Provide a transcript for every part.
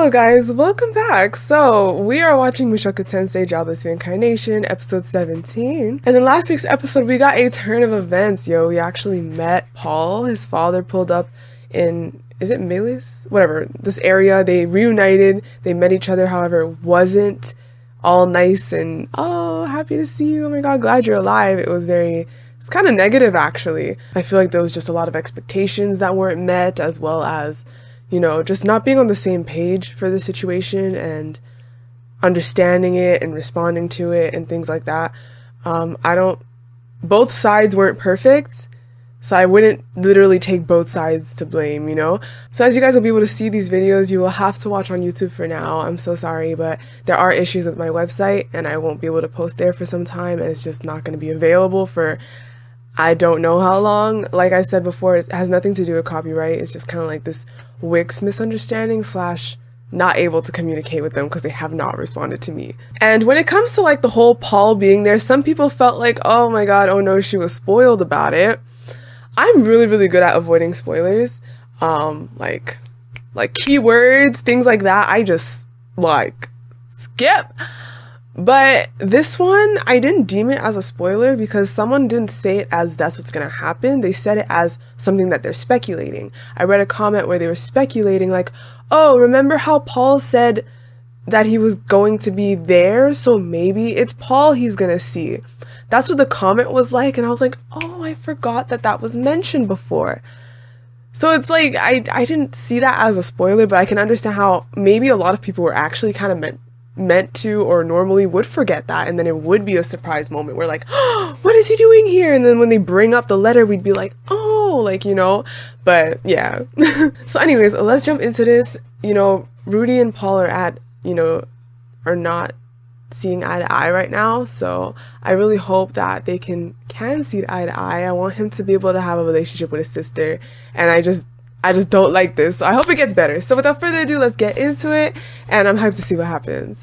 Hello guys, welcome back. So we are watching Mushoku Tensei Jobless Reincarnation, episode 17. And in last week's episode, we got a turn of events, yo. We actually met Paul. His father pulled up in, is it Melis? Whatever, this area. They reunited, they met each other, however, it wasn't all nice and, oh, happy to see you, oh my god, glad you're alive. It's kind of negative actually. I feel like there was just a lot of expectations that weren't met, as well as, you know, just not being on the same page for the situation and understanding it and responding to it and things like that. Both sides weren't perfect, so I wouldn't literally take both sides to blame, you know? So as you guys will be able to see these videos, you will have to watch on YouTube for now. I'm so sorry, but there are issues with my website and I won't be able to post there for some time, and it's just not going to be available for I don't know how long. Like I said before, it has nothing to do with copyright. It's just kind of like this Wix misunderstanding slash not able to communicate with them because they have not responded to me. And when it comes to like the whole Paul being there, some people felt like, oh my god, oh no, she was spoiled about it. I'm really, really good at avoiding spoilers. Like keywords, things like that, I just like skip. But this one, I didn't deem it as a spoiler because someone didn't say it as that's what's going to happen. They said it as something that they're speculating. I read a comment where they were speculating like, oh, remember how Paul said that he was going to be there? So maybe it's Paul he's going to see. That's what the comment was like. And I was like, oh, I forgot that that was mentioned before. So it's like, I didn't see that as a spoiler, but I can understand how maybe a lot of people were actually kind of meant to or normally would forget that, and then it would be a surprise moment where like, oh, what is he doing here? And then when they bring up the letter, we'd be like, oh, like, you know. But yeah. So anyways, let's jump into this. You know, Rudy and Paul are not seeing eye to eye right now, so I really hope that they can see eye to eye. I want him to be able to have a relationship with his sister, and I just don't like this. So I hope it gets better. So without further ado, let's get into it. And I'm hyped to see what happens.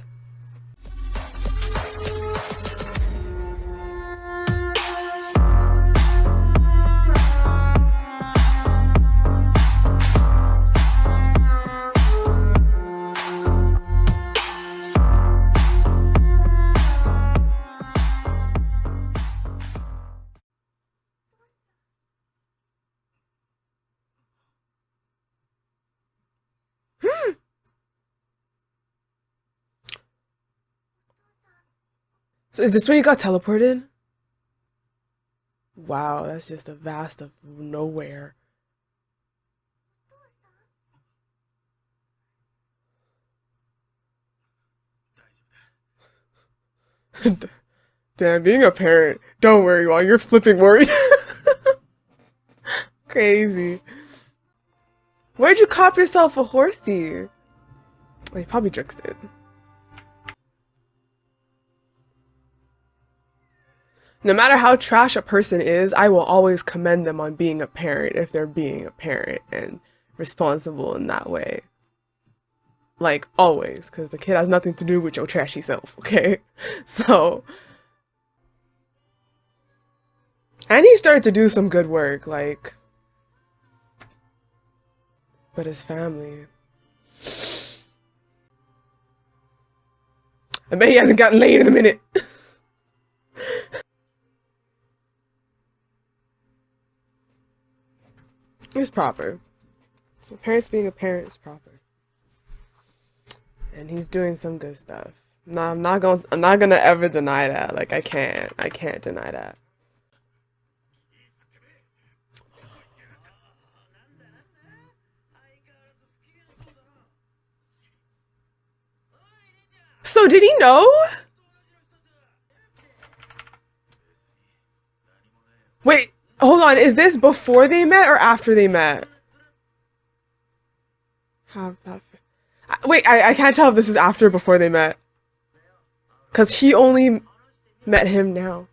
So is this where you got teleported? Wow, that's just a vast of nowhere. Damn, being a parent, don't worry while you're flipping worried. Crazy. Where'd you cop yourself a horsey? Oh, you probably tricked it. No matter how trash a person is, I will always commend them on being a parent if they're being a parent and responsible in that way. Like, always, because the kid has nothing to do with your trashy self, okay? So, and he started to do some good work, like, but his family. I bet he hasn't gotten laid in a minute. It's proper. Parents being a parent is proper. And he's doing some good stuff. No, I'm not gonna ever deny that. Like, I can't deny that. So did he know? Wait, hold on. Is this before they met or after they met? Wait, I can't tell if this is after or before they met. Because he only met him now.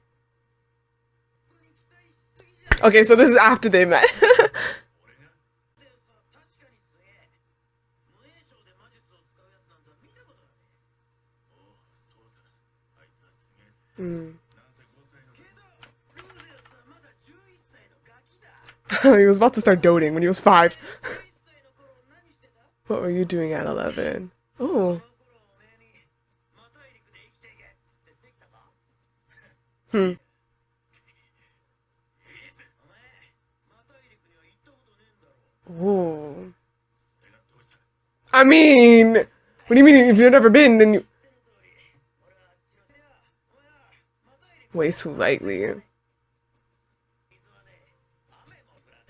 Okay, so this is after they met. He was about to start doting when he was 5. What were you doing at 11? Oh. Hmm. Whoa. I mean, what do you mean if you've never been, then you way too lightly. You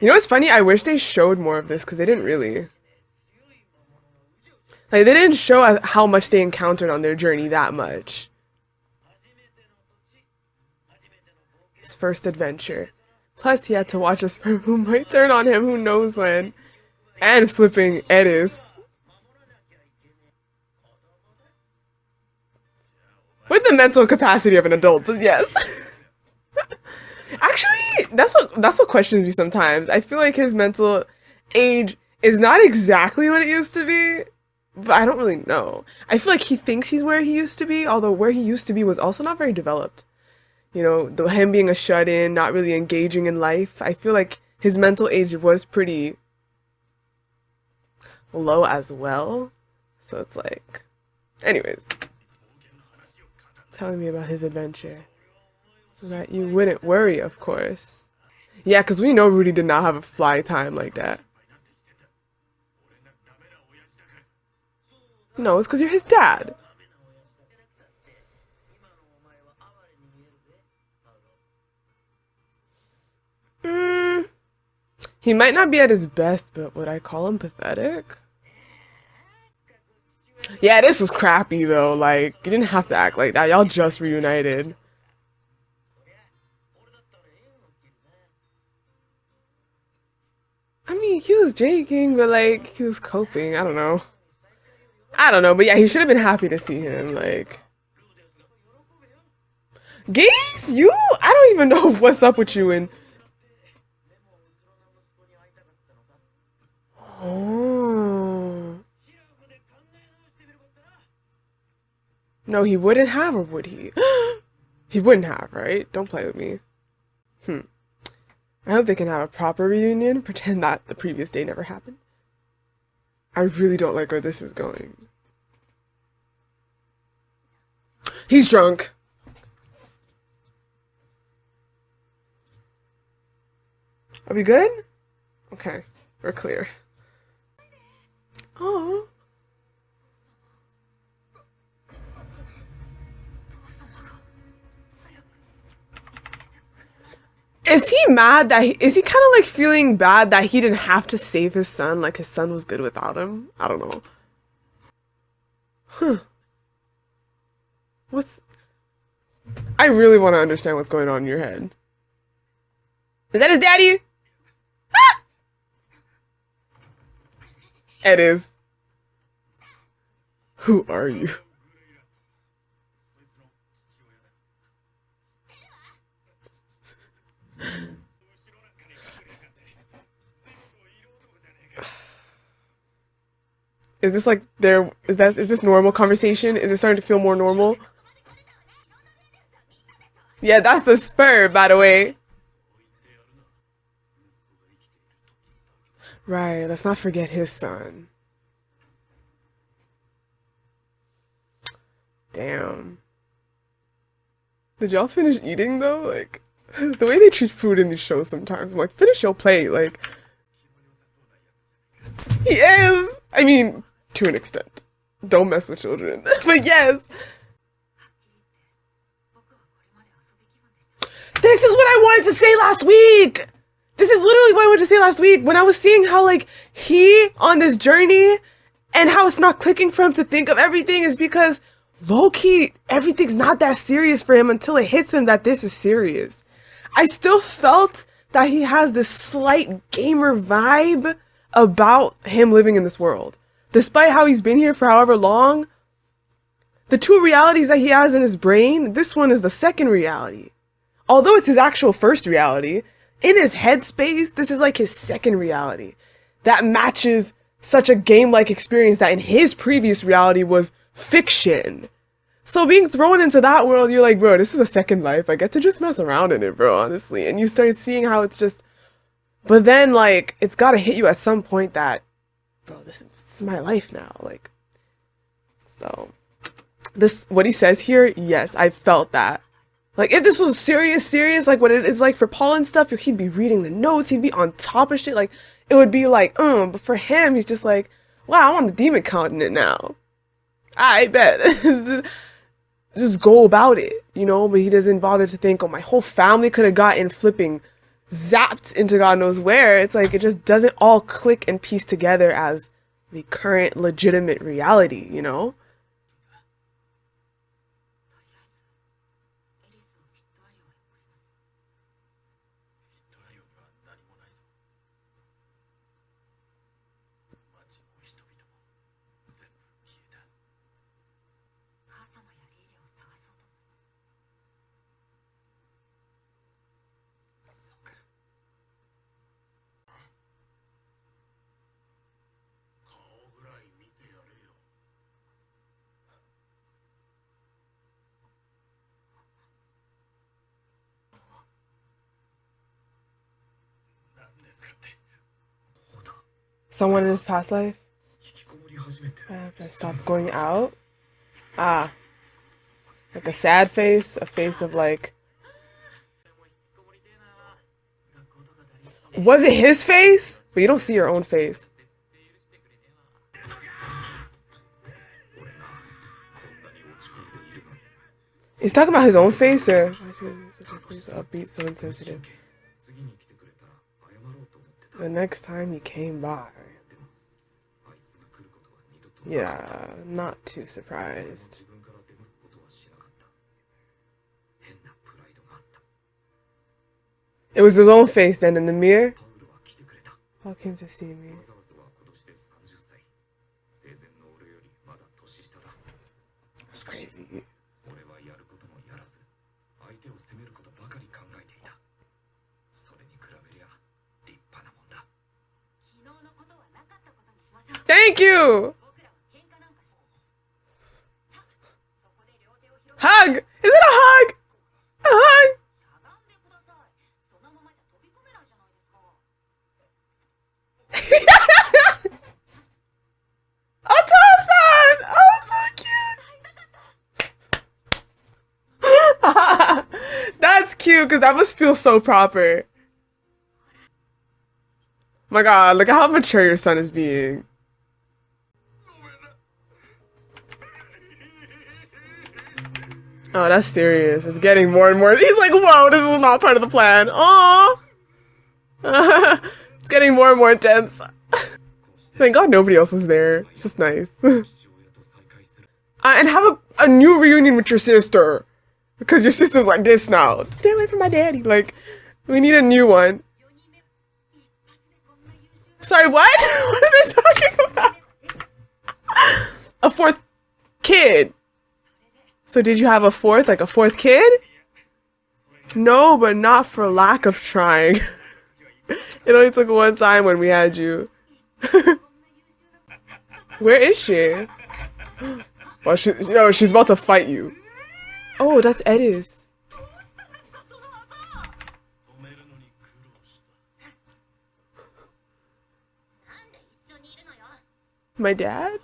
know what's funny? I wish they showed more of this because they didn't really. Like, they didn't show how much they encountered on their journey that much. His first adventure. Plus, he had to watch a sperm who might turn on him, who knows when. And flipping Edis. With the mental capacity of an adult, but yes. Actually, that's what questions me sometimes. I feel like his mental age is not exactly what it used to be, but I don't really know. I feel like he thinks he's where he used to be, although where he used to be was also not very developed. You know, him being a shut-in, not really engaging in life. I feel like his mental age was pretty low as well. So it's like, anyways, telling me about his adventure so that you wouldn't worry, of course. Yeah, because we know Rudy did not have a fly time like that. No, it's because you're his dad. He might not be at his best, but would I call him pathetic? Yeah, this was crappy though. Like, you didn't have to act like that. Y'all just reunited. I mean, he was joking, but like, he was coping. I don't know. I don't know, but yeah, he should have been happy to see him. Like, Gaze, you? I don't even know what's up with you and. Oh. No, he wouldn't have, or would he? He wouldn't have, right? Don't play with me. I hope they can have a proper reunion, pretend that the previous day never happened. I really don't like where this is going. He's drunk. Are we good? Okay, we're clear. Oh. Is he mad that is he kind of like feeling bad that he didn't have to save his son? Like his son was good without him? I don't know. What's... I really want to understand what's going on in your head. Is that his daddy? Ah! It is. Who are you? Is this like is this normal conversation? Is it starting to feel more normal? Yeah, that's the spur, by the way. Right, let's not forget his son. Damn. Did y'all finish eating though? Like, the way they treat food in these shows sometimes, I'm like, finish your plate. Like, he is. I mean, to an extent. Don't mess with children. But yes. This is what I wanted to say last week. This is literally what I wanted to say last week when I was seeing how like he on this journey and how it's not clicking for him to think of everything is because low-key everything's not that serious for him until it hits him that this is serious. I still felt that he has this slight gamer vibe about him living in this world. Despite how he's been here for however long, the two realities that he has in his brain, this one is the second reality. Although it's his actual first reality, in his headspace, this is like his second reality. That matches such a game-like experience that in his previous reality was fiction. So being thrown into that world, you're like, bro, this is a second life. I get to just mess around in it, bro, honestly. And you start seeing how it's just... But then, like, it's gotta hit you at some point that, bro, this is my life now. Like, This, what he says here, yes, I felt that. Like, if this was serious, like what it is like for Paul and stuff, he'd be reading the notes, he'd be on top of shit, like, it would be like, but for him, he's just like, wow, I'm on the demon continent now. I bet. Just go about it, you know, but he doesn't bother to think, oh, my whole family could have gotten flipping zapped into God knows where. It's like, it just doesn't all click and piece together as the current legitimate reality, you know? Someone in his past life? After I stopped going out? Ah. Like a sad face? A face of like... Was it his face? But you don't see your own face. He's talking about his own face, or... Upbeat, so insensitive. The next time he came by... Yeah, not too surprised. It was his own face then in the mirror. Paul came to see me. That's crazy. Thank you! Hug! Is it a hug? A hug! Otosan! Oh, so cute! That's cute, because that must feel so proper. My god, look at how mature your son is being. Oh, that's serious. It's getting more and more. He's like, whoa, this is not part of the plan. Oh, it's getting more and more intense. Thank God nobody else was there. It's just nice. And have a new reunion with your sister. Because your sister's like this now. Stay away from my daddy. Like, we need a new one. Sorry, what? What are they talking about? A fourth kid. So did you have a fourth, like a fourth kid? No, but not for lack of trying. It only took one time when we had you. Where is she? Well, she's about to fight you. Oh, that's Edis. My dad?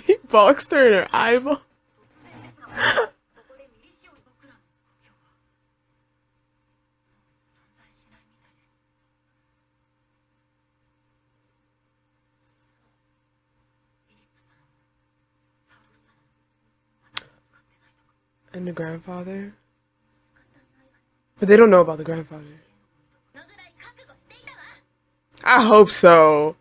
He boxed her in her eyeball. And the grandfather? But they don't know about the grandfather. I hope so.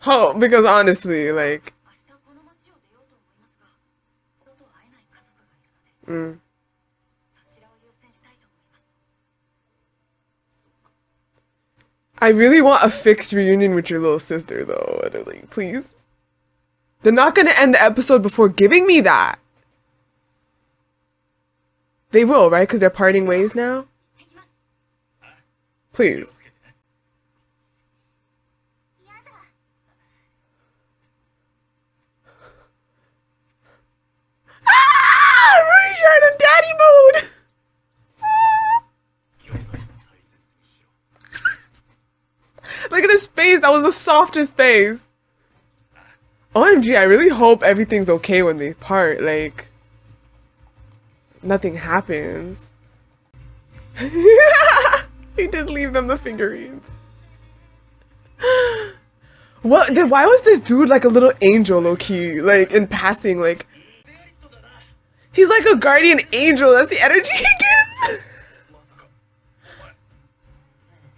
Oh, because honestly, like... I really want a fixed reunion with your little sister, though. Like, please. They're not gonna end the episode before giving me that. They will, right? Because they're parting ways now? Please. Ah! Rudy shirt and daddy face. That was the softest face. OMG, I really hope everything's okay when they part. Like, nothing happens. He did leave them the figurines. What? Why was this dude like a little angel, low-key? Like, in passing, like... He's like a guardian angel. That's the energy he gives.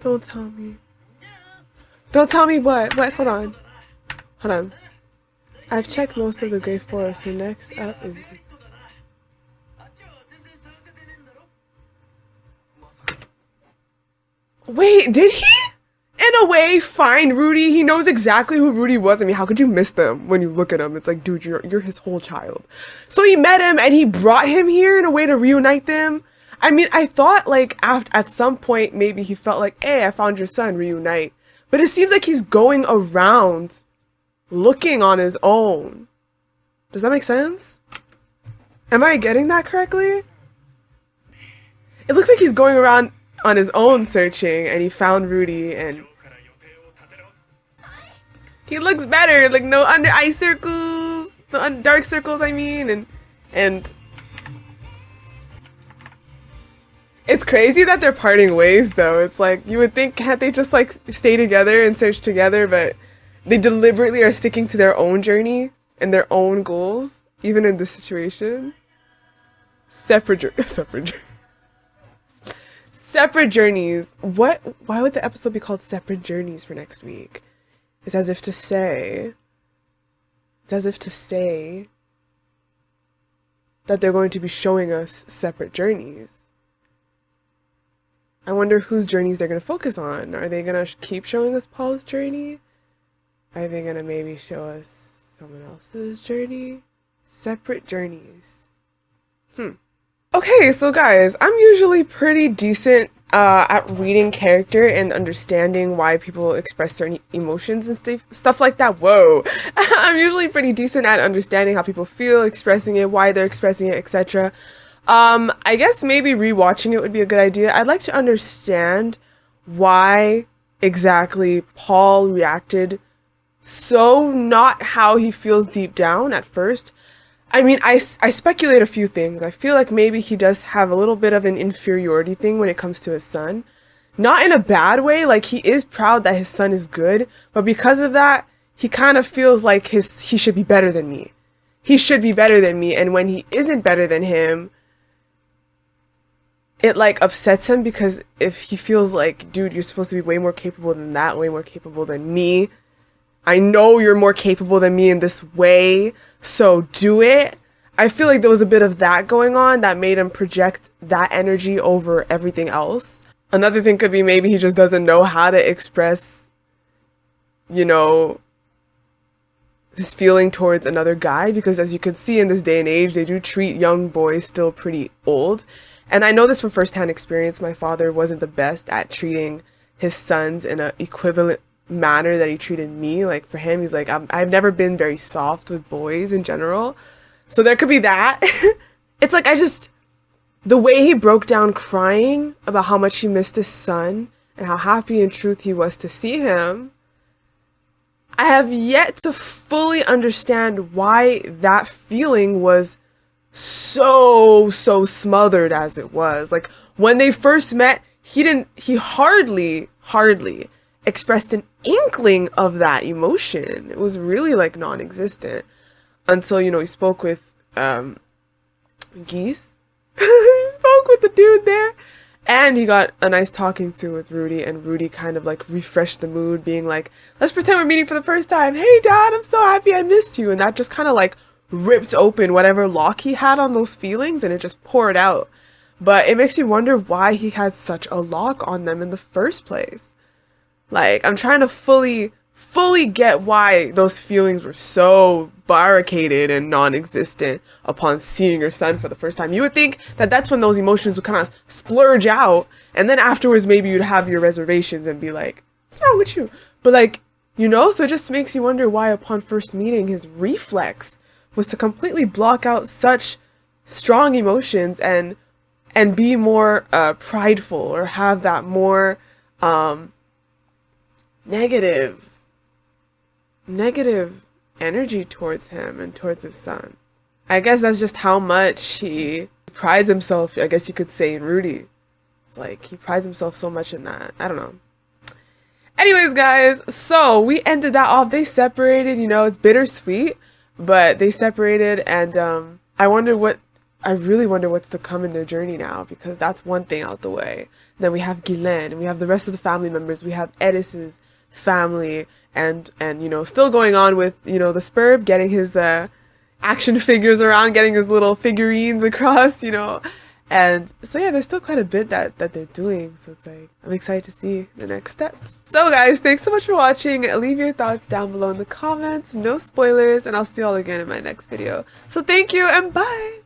Don't tell me. Don't tell me what? What? Hold on. Hold on. I've checked most of the Grey Forest, so next up is... Wait, did he? In a way, find Rudy. He knows exactly who Rudy was. I mean, how could you miss them when you look at him? It's like, dude, you're his whole child. So he met him and he brought him here in a way to reunite them. I mean, I thought like at some point, maybe he felt like, hey, I found your son, reunite. But it seems like he's going around looking on his own. Does that make sense? Am I getting that correctly? It looks like he's going around on his own searching and he found Rudy and he looks better, like no under eye circles, the dark circles I mean, and it's crazy that they're parting ways though. It's like you would think can't they just like stay together and search together, but they deliberately are sticking to their own journey and their own goals, even in this situation. Separate journeys. What? Why would the episode be called Separate Journeys for next week? It's as if to say that they're going to be showing us separate journeys. I wonder whose journeys they're going to focus on. Are they going to keep showing us Paul's journey? Are they going to maybe show us someone else's journey? Separate journeys. Okay, so guys, I'm usually pretty decent at reading character and understanding why people express certain emotions and stuff like that. Whoa. I'm usually pretty decent at understanding how people feel, expressing it, why they're expressing it, etc. I guess maybe rewatching it would be a good idea. I'd like to understand why exactly Paul reacted so not how he feels deep down at first. I mean, I speculate a few things. I feel like maybe he does have a little bit of an inferiority thing when it comes to his son. Not in a bad way, like he is proud that his son is good, but because of that, he kind of feels like he should be better than me. He should be better than me, and when he isn't better than him, it like upsets him because if he feels like, dude, you're supposed to be way more capable than that, way more capable than me. I know you're more capable than me in this way, so do it. I feel like there was a bit of that going on that made him project that energy over everything else. Another thing could be maybe he just doesn't know how to express, you know, his feeling towards another guy, because as you can see in this day and age, they do treat young boys still pretty old. And I know this from firsthand experience. My father wasn't the best at treating his sons in an equivalent manner that he treated me. Like for him, he's like, I've never been very soft with boys in general, so there could be that. It's like the way he broke down crying about how much he missed his son and how happy in truth he was to see him, I have yet to fully understand why that feeling was so smothered as it was. Like when they first met, he hardly expressed an inkling of that emotion. It was really like non-existent until, you know, he spoke with Geese. He spoke with the dude there and he got a nice talking to with Rudy, and Rudy kind of like refreshed the mood, being like, let's pretend we're meeting for the first time. Hey dad, I'm so happy I missed you. And that just kind of like ripped open whatever lock he had on those feelings and it just poured out. But it makes you wonder why he had such a lock on them in the first place. Like, I'm trying to fully get why those feelings were so barricaded and non-existent upon seeing your son for the first time. You would think that that's when those emotions would kind of splurge out, and then afterwards maybe you'd have your reservations and be like, what's wrong with you? But like, you know, so it just makes you wonder why upon first meeting his reflex was to completely block out such strong emotions and be more prideful, or have that more negative energy towards him and towards his son. I guess that's just how much he prides himself, I guess you could say, in Rudy. It's like he prides himself so much in that. I don't know. Anyways, guys, so we ended that off. They separated, you know, it's bittersweet, but they separated, and I really wonder what's to come in their journey now, because that's one thing out the way. Then we have Guylaine, and we have the rest of the family members. We have Edis's family, and you know, still going on with, you know, the Spurb getting his action figures around, getting his little figurines across, you know. And so yeah, there's still quite a bit that they're doing. So it's like, I'm excited to see the next steps. So guys, thanks so much for watching. Leave your thoughts down below in the comments. No spoilers, and I'll see you all again in my next video. So thank you, and bye!